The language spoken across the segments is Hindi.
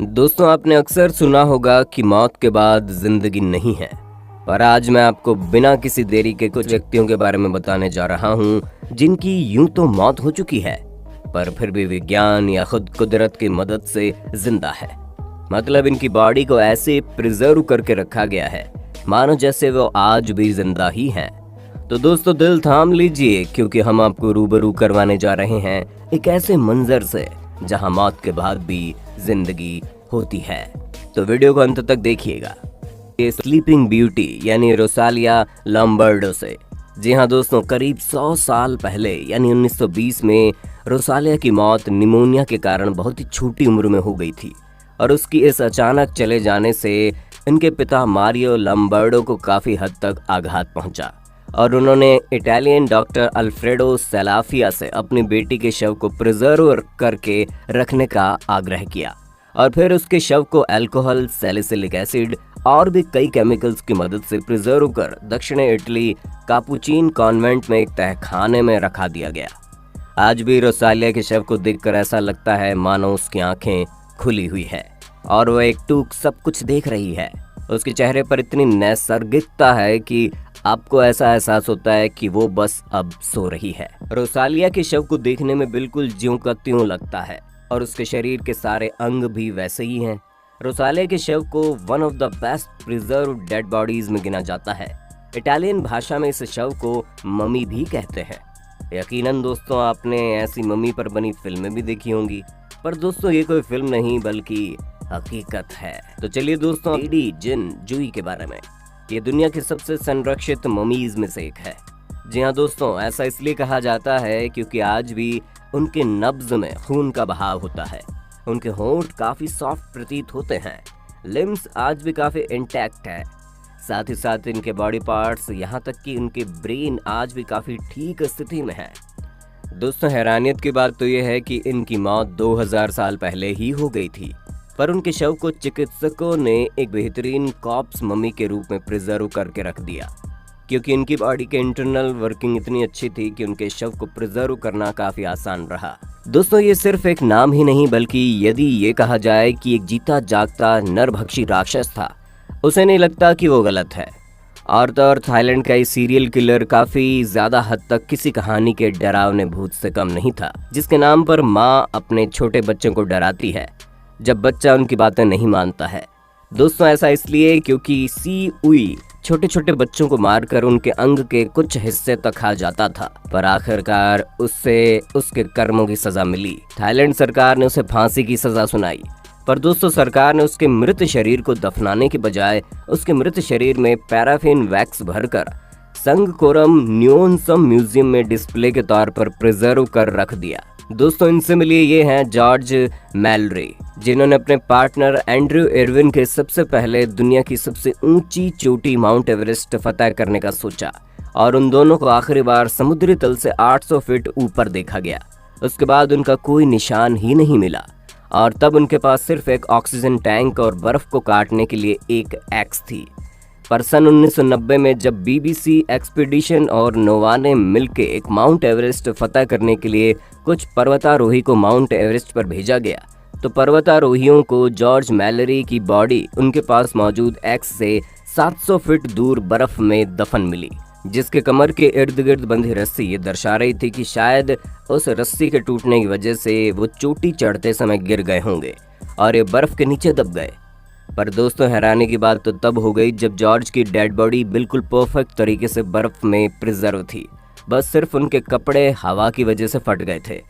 दोस्तों, आपने अक्सर सुना होगा कि मौत के बाद जिंदगी नहीं है, पर आज मैं आपको बिना किसी देरी के कुछ व्यक्तियों के बारे में बताने जा रहा हूं जिनकी यूं तो मौत हो चुकी है, पर फिर भी विज्ञान या खुद कुदरत की मदद से जिंदा है। मतलब इनकी बॉडी को ऐसे प्रिजर्व करके रखा गया है मानो जैसे वो आज भी जिंदा ही हैं। तो दोस्तों, दिल थाम लीजिए, क्योंकि हम आपको रूबरू करवाने जा रहे हैं एक ऐसे मंजर से जहां मौत के बाद भी जिंदगी होती है। तो वीडियो को अंत तक देखिएगा। ये स्लीपिंग ब्यूटी यानी रोसालिया लॉम्बार्डो से। जी हाँ दोस्तों, करीब 100 साल पहले यानी 1920 में रोसालिया की मौत निमोनिया के कारण बहुत ही छोटी उम्र में हो गई थी, और उसकी इस अचानक चले जाने से इनके पिता मारियो लॉम्बार्डो को काफ़ी हद तक आघात पहुंचा, और उन्होंने इटालियन डॉक्टर अल्फ्रेडो सेलाफिया से अपनी बेटी के शव को प्रिजर्व करके रखने का आग्रह किया, और फिर उसके शव को अल्कोहल, सैलिसिलिक एसिड और भी कई केमिकल्स की मदद से प्रिजर्व कर दक्षिणी इटली कापुचीन कॉन्वेंट में एक तहखाने में रखा दिया गया। आज भी रोसालिया के शव को देखकर ऐसा लगता है मानो उसकी आंखें खुली हुई है और वह एकटूक सब कुछ देख रही है। उसके चेहरे पर इतनी नैसर्गिकता है कि आपको ऐसा एहसास होता है कि वो बस अब सो रही है। रोसालिया के शव को देखने में बिल्कुल ज्यों का त्यों लगता है, और उसके शरीर के सारे अंग भी वैसे ही हैं। रोसालिया के शव को one of the best preserve dead bodies में गिना जाता है। इटालियन भाषा में इस शव को ममी भी कहते हैं। यकीनन दोस्तों, आपने ऐसी ममी पर बनी फिल्में भी देखी होंगी, पर दोस्तों ये कोई फिल्म नहीं बल्कि हकीकत है। तो चलिए दोस्तों, लेडी जिन जूई के बारे में। ये दुनिया की सबसे संरक्षित ममीज में से एक है। जी हाँ दोस्तों, ऐसा इसलिए कहा जाता है क्योंकि आज भी उनके नब्ज में खून का बहाव होता है। उनके होंठ काफी सॉफ्ट प्रतीत होते हैं। लिम्स आज भी काफी इंटैक्ट है। साथ ही साथ इनके बॉडी पार्ट्स, यहाँ तक कि उनके ब्रेन आज भी काफी ठीक स्थिति में है। दोस्तों, हैरानियत की बात तो यह है कि इनकी मौत 2000 साल पहले ही हो गई थी, पर उनके शव को चिकित्सकों ने एक बेहतरीन कॉप्स ममी के रूप में प्रिजर्व करके रख दिया, क्योंकि इनकी बॉडी के इंटरनल वर्किंग इतनी अच्छी थी कि उनके शव को प्रिजर्व करना काफी आसान रहा। दोस्तों, ये सिर्फ एक नाम ही नहीं, बल्कि यदि ये कहा जाए कि एक जीता जागता नरभक्षी राक्षस था, उसे नहीं लगता कि वो गलत है। और थाईलैंड का ये सीरियल किलर काफी ज्यादा हद तक किसी कहानी के डरावने भूत से कम नहीं था, जिसके नाम पर माँ अपने छोटे बच्चों को डराती है जब बच्चा उनकी बातें नहीं मानता है। दोस्तों, ऐसा इसलिए क्योंकि सी उई छोटे छोटे बच्चों को मारकर उनके अंग के कुछ हिस्से तक खा जाता था, पर आखिरकार उससे उसके कर्मों की सजा मिली। थाईलैंड सरकार ने उसे फांसी की सजा सुनाई, पर दोस्तों सरकार ने उसके मृत शरीर को दफनाने के बजाय उसके मृत शरीर में पैराफिन वैक्स भरकर संगकोरम न्योनसम म्यूजियम में डिस्प्ले के तौर पर प्रिजर्व कर रख दिया। दोस्तों, इनसे मिलिए ये हैं जॉर्ज मैलरी, जिन्होंने अपने पार्टनर एंड्रयू इरविन के सबसे पहले दुनिया की सबसे ऊंची चोटी माउंट एवरेस्ट फतह करने का सोचा, और उन दोनों को आखिरी बार समुद्री तल से 800 फीट ऊपर देखा गया। उसके बाद उनका कोई निशान ही नहीं मिला, और तब उनके पास सिर्फ एक ऑक्सीजन टैंक और बर्फ को काटने के लिए एक एक्स थी। पर सन 1990 में जब BBC एक्सपीडिशन और नोवा ने मिलकर एक माउंट एवरेस्ट फतह करने के लिए कुछ पर्वतारोही को माउंट एवरेस्ट पर भेजा गया, तो पर्वतारोहियों को जॉर्ज मैलरी की बॉडी उनके पास मौजूद एक्स से 700 फीट दूर बर्फ में दफन मिली, जिसके कमर के इर्द गिर्द बंधी रस्सी ये दर्शा रही थी कि शायद उस रस्सी के टूटने की वजह से वो चोटी चढ़ते समय गिर गए होंगे और ये बर्फ के नीचे दब गए। पर दोस्तों, हैरानी की बात तो तब हो गई जब जॉर्ज की डेड बॉडी बिल्कुल परफेक्ट तरीके से बर्फ में प्रिजर्व थी। बस सिर्फ उनके कपड़े हवा की वजह से फट गए थे।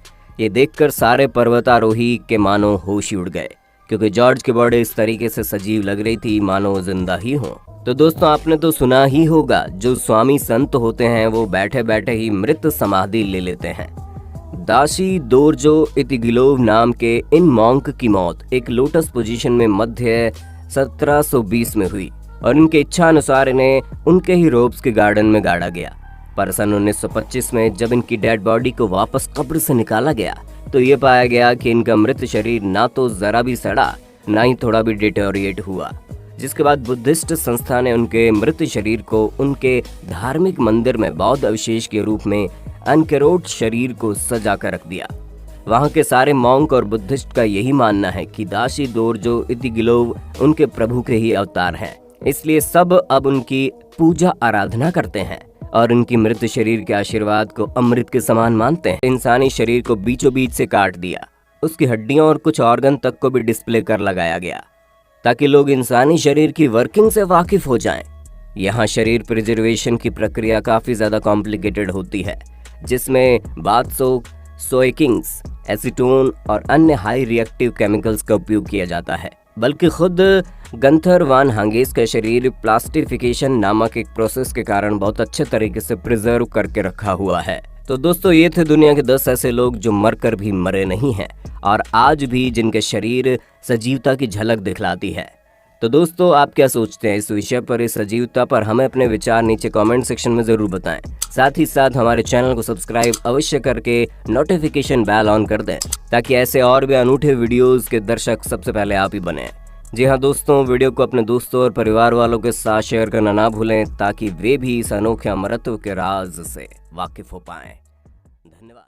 ये देखकर सारे पर्वतारोही के मानो होश ही उड़ गए, क्योंकि जॉर्ज की बॉडी इस तरीके से सजीव लग रही थी मानो जिंदा ही हो। तो दोस्तों, आपने तो सुना ही होगा, जो स्वामी संत होते हैं वो बैठे बैठे ही मृत समाधि ले लेते हैं। दाशी दोरजो इतिगिलोव नाम के इन मॉन्क की मौत एक लोटस पोजीशन में मध्य 1720 में हुई, और उनके इच्छा अनुसार इन्हें उनके ही रोब्स के गार्डन में गाड़ा गया। पर सन 1925 में जब इनकी डेड बॉडी को वापस कब्र से निकाला गया, तो ये पाया गया कि इनका मृत शरीर ना तो जरा भी सड़ा, ना ही थोड़ा भी डिटोरिएट हुआ। जिसके बाद बुद्धिस्ट संस्था ने उनके मृत शरीर को उनके धार्मिक मंदिर में बौद्ध अवशेष के रूप में अनकेरोट शरीर को सजा कर रख दिया। वहां के सारे मॉन्क और बुद्धिस्ट का यही मानना है कि दाशी दोरजो इतिगिलोव उनके प्रभु के ही अवतार हैं। इसलिए सब अब उनकी पूजा आराधना करते हैं और उनकी मृत शरीर के आशीर्वाद को अमृत के समान मानते हैं। इंसानी शरीर को बीचों बीच से काट दिया, उसकी हड्डियों और कुछ ऑर्गन तक को भी डिस्प्ले कर लगाया गया ताकि लोग इंसानी शरीर की वर्किंग से वाकिफ हो जाएं। यहाँ शरीर प्रिजर्वेशन की प्रक्रिया काफी ज्यादा कॉम्प्लिकेटेड होती है, जिसमें बाथ सोक, सोएकिंग्स, एसीटोन और अन्य हाई रिएक्टिव केमिकल्स का उपयोग किया जाता है। बल्कि खुद गंथर वान हांगेस का शरीर प्लास्टिफिकेशन नामक एक प्रोसेस के कारण बहुत अच्छे तरीके से प्रिजर्व करके रखा हुआ है। तो दोस्तों, ये थे दुनिया के 10 ऐसे लोग जो मरकर भी मरे नहीं हैं और आज भी जिनके शरीर सजीवता की झलक दिखलाती है। तो दोस्तों, आप क्या सोचते हैं इस विषय पर, इस सजीवता पर? हमें अपने विचार नीचे कमेंट सेक्शन में जरूर बताएं। साथ ही साथ हमारे चैनल को सब्सक्राइब अवश्य करके नोटिफिकेशन बेल ऑन कर दें ताकि ऐसे और भी अनूठे वीडियोस के दर्शक सबसे पहले आप ही बने। जी हाँ दोस्तों, वीडियो को अपने दोस्तों और परिवार वालों के साथ शेयर करना ना भूलें ताकि वे भी इस अनोखे अमरत्व के राज से वाकिफ हो पाएं। धन्यवाद।